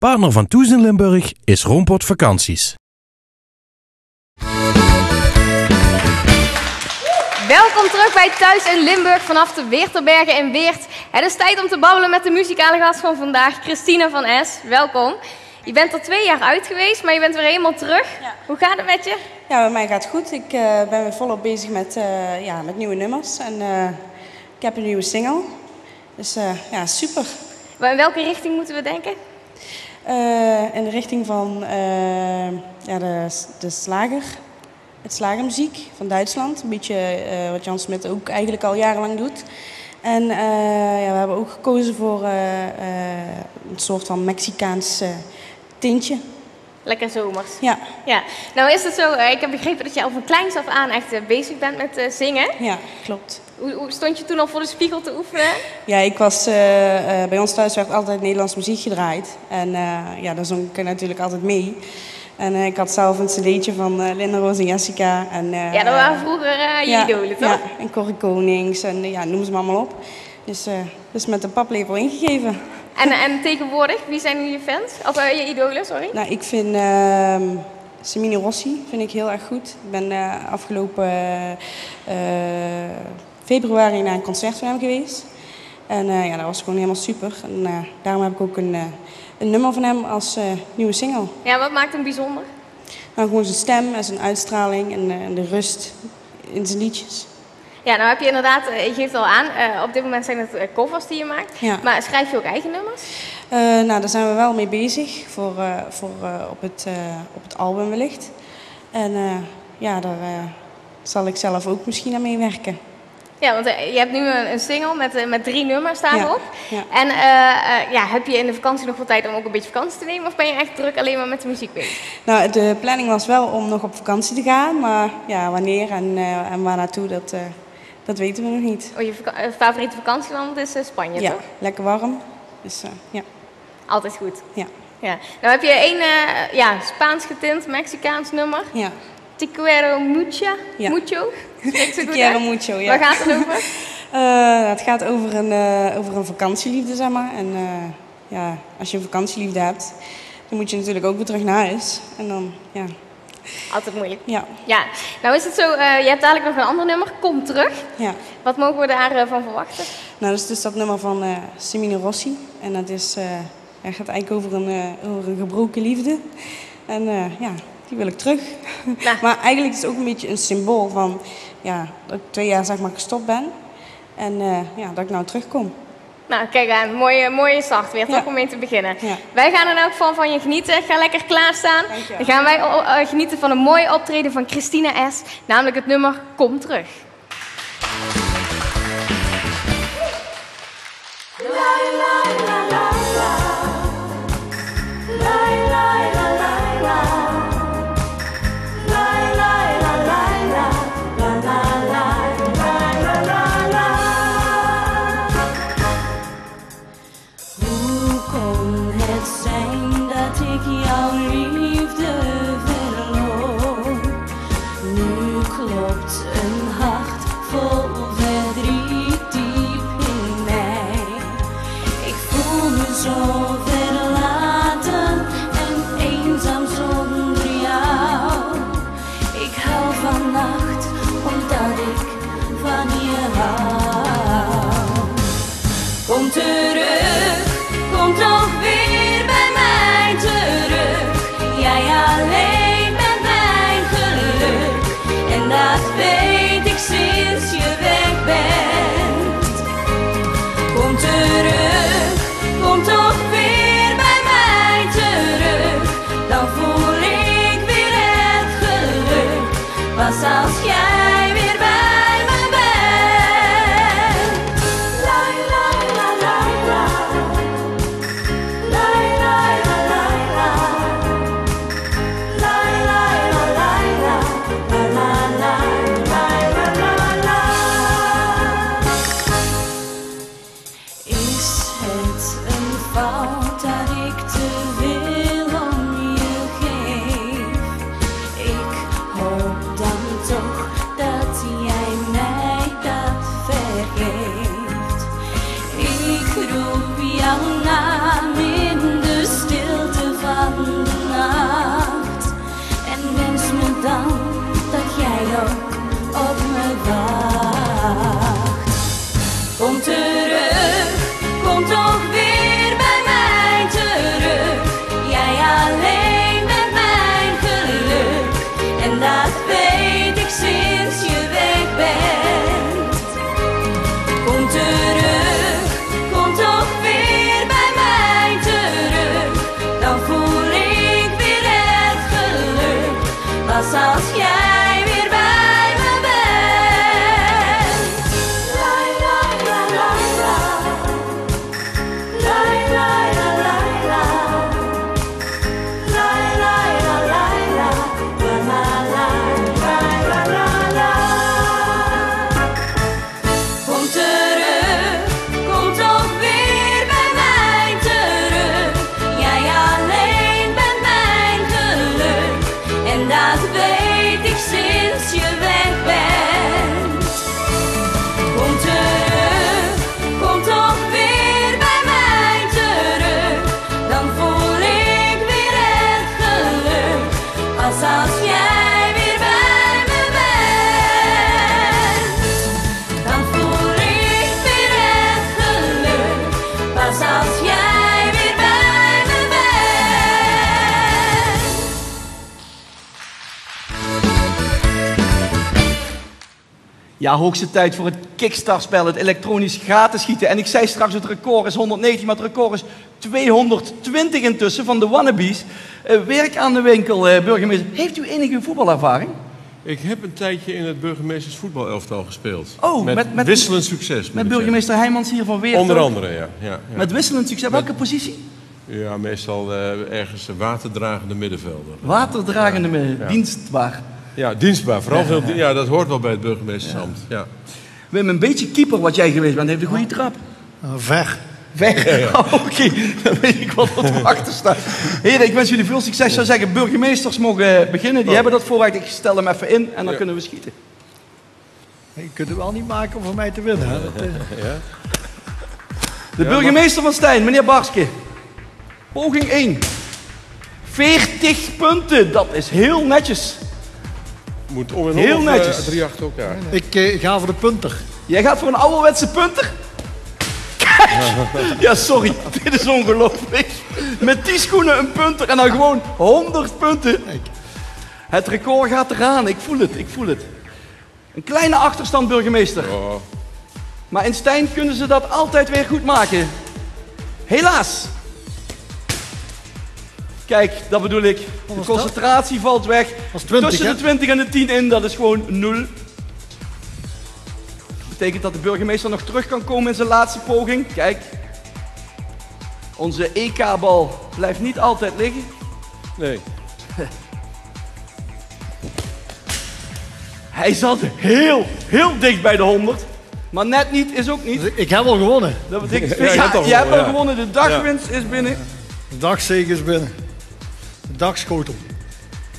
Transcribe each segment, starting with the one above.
Partner van Toes in Limburg is Roompot Vakanties. Welkom terug bij Thuis in Limburg vanaf de Weerterbergen in Weert. Het is tijd om te babbelen met de muzikale gast van vandaag, Christina van Es. Welkom. Je bent er 2 jaar uit geweest, maar je bent weer helemaal terug. Ja. Hoe gaat het met je? Ja, bij mij gaat het goed. Ik ben weer volop bezig met nieuwe nummers. En ik heb een nieuwe single. Dus ja, super. Maar in welke richting moeten we denken? In de richting van de slager. Het slagermuziek van Duitsland. Een beetje wat Jan Smit ook eigenlijk al jarenlang doet. En we hebben ook gekozen voor een soort van Mexicaans tintje. Lekker zomers. Ja. Ja. Nou is het zo, ik heb begrepen dat je al van kleins af aan echt bezig bent met zingen. Ja, klopt. Hoe stond je toen al voor de spiegel te oefenen? Ja, ik was, bij ons thuis werd altijd Nederlands muziek gedraaid. En daar zong ik natuurlijk altijd mee. En ik had zelf een cd'tje van Linda, Roos en Jessica. En, ja, dat waren vroeger je idolen, toch? Ja, en Corrie Konings en noem ze maar allemaal op. Dus met de paplepel ingegeven. En tegenwoordig, wie zijn nu je fans? Of je idolen, sorry? Nou, ik vind Semino Rossi vind ik heel erg goed. Ik ben afgelopen februari naar een concert van hem geweest. En dat was gewoon helemaal super. En daarom heb ik ook een nummer van hem als nieuwe single. Ja, wat maakt hem bijzonder? Nou, gewoon zijn stem en zijn uitstraling en de rust in zijn liedjes. Ja, nou heb je inderdaad, je geeft al aan, op dit moment zijn het covers die je maakt. Ja. Maar schrijf je ook eigen nummers? Nou, daar zijn we wel mee bezig voor op het album wellicht. En daar zal ik zelf ook misschien aan meewerken. Ja, want je hebt nu een single met 3 nummers daarop. Ja. En heb je in de vakantie nog wel tijd om ook een beetje vakantie te nemen? Of ben je echt druk alleen maar met de muziek bezig? Nou, de planning was wel om nog op vakantie te gaan. Maar ja, wanneer en waar naartoe, dat weten we nog niet. Oh, je favoriete vakantieland is Spanje, ja, toch? Ja, lekker warm. Dus ja. Altijd goed. Ja. Ja. Nou heb je één Spaans getint Mexicaans nummer. Ja. Te quiero mucho. Ja. Mucho. Te quiero mucho, ja. Waar gaat het over? Het gaat over een vakantieliefde, zeg maar. En als je een vakantieliefde hebt, dan moet je natuurlijk ook weer terug naar huis. En dan, ja... Altijd moeilijk. Ja. Ja. Nou is het zo, je hebt dadelijk nog een ander nummer, Kom Terug. Ja. Wat mogen we daarvan verwachten? Nou, dat is dus dat nummer van Semino Rossi. En dat gaat eigenlijk over een gebroken liefde. En die wil ik terug. Nou. Maar eigenlijk is het ook een beetje een symbool van dat ik 2 jaar zeg maar gestopt ben. En dat ik nou terugkom. Nou, kijk aan. Mooie start weer, toch, om mee te beginnen. Ja. Wij gaan in elk geval van je genieten. Ga lekker klaarstaan. Dan gaan wij genieten van een mooi optreden van Christina S. Namelijk het nummer Kom Terug. Kom terug, kom toch weer bij mij terug. Jij alleen bent mijn geluk. En dat weet ik sinds je als jij weer bij me bent. La la la la la. La la la la la. La la la la la. La la la la la la. Kom terug, kom toch weer bij mij terug. Jij alleen bent mijn geluk. En dat weet ik sinds je weg bent. Kom terug, kom toch weer bij mij terug. Dan voel ik weer het geluk. Als jij weer bij me bent. Dan voel ik weer het geluk. Pas als jij weer bij me bent. Ja, hoogste tijd voor het kickstartspel, het elektronisch gaten-schieten. En ik zei straks, het record is 119, maar het record is 220 intussen van de wannabes. Werk aan de winkel, burgemeester. Heeft u enige voetbalervaring? Ik heb een tijdje in het burgemeesters voetbalelftal gespeeld. Oh, met wisselend succes. Met burgemeester Heijmans hier van Weert. Onder ook? andere, ja. Met wisselend succes. Welke positie? Ja, meestal ergens waterdragende middenvelder. Waterdragende midden, dienstbaar. Ja, dienstbaar. Vooral veel, ja, dat hoort wel bij het burgemeestersambt. Ja. Wim, een beetje keeper wat jij geweest bent, heeft een goede trap. Ver. Weg. Ja. Oh, oké, dan weet ik wat er achter staat. Heren, ik wens jullie veel succes. Ik zou zeggen, burgemeesters mogen beginnen. Die hebben dat voorrecht. Ik stel hem even in en dan kunnen we schieten. Je kunt het wel niet maken om voor mij te winnen. Hè? De burgemeester van Stijn, meneer Barske. Poging 1. 40 punten, dat is heel netjes. Moet om en Heel om netjes. 3 achter elkaar. Ik ga voor de punter. Jij gaat voor een ouderwetse punter? Kijk! Ja, sorry, dit is ongelooflijk. Met die schoenen een punter en dan gewoon 100 punten. Het record gaat eraan, ik voel het. Een kleine achterstand, burgemeester. Oh. Maar in Stijn kunnen ze dat altijd weer goed maken. Helaas. Kijk, dat bedoel ik. De concentratie valt weg. Was 20, Tussen de 20 en de 10 in, dat is gewoon 0. Dat betekent dat de burgemeester nog terug kan komen in zijn laatste poging. Kijk. Onze EK-bal blijft niet altijd liggen. Nee. Hij zat heel dicht bij de 100. Maar net niet is ook niet. Dus ik heb al gewonnen. Dat betekent, Ja, je hebt al jij hebt al gewonnen, gewonnen. De dagwinst is binnen. De dagzege is binnen. De dagschotel.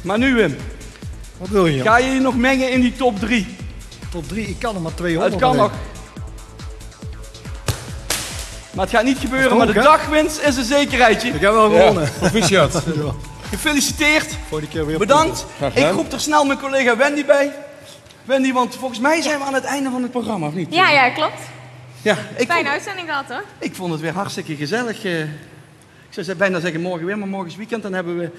Maar nu, Wim. Wat wil je? Ga je je nog mengen in die top 3? Tot 3. Ik kan er maar 200. Het kan erin. nog. Maar het gaat niet gebeuren. Dat Maar ook, de hè? dagwinst is een zekerheidje. Ik heb wel gewonnen. Proficiat. Gefeliciteerd. Volgende keer weer. Bedankt. Graag Ik gedaan. roep er snel mijn collega Wendy bij. Wendy, want volgens mij zijn we aan het einde van het programma, of niet? Ja, klopt. Ja, Fijne uitzending gehad hoor. ik vond het weer hartstikke gezellig. Ik zou bijna zeggen morgen weer, maar morgen is weekend. Dan hebben we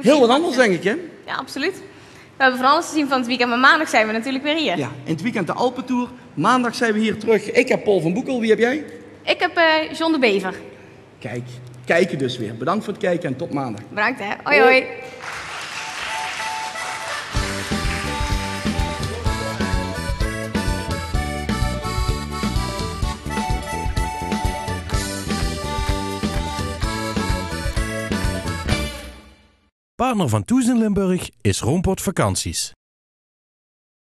heel wat anders, denk ik, hè? Ja, absoluut. We hebben van alles te zien van het weekend, maar maandag zijn we natuurlijk weer hier. Ja, in het weekend de Alpentour. Maandag zijn we hier terug. Ik heb Paul van Boekel. Wie heb jij? Ik heb John de Bever. Kijk, kijken dus weer. Bedankt voor het kijken en tot maandag. Bedankt hè. Hoi hoi. Partner van Toes in Limburg is Roompot Vakanties.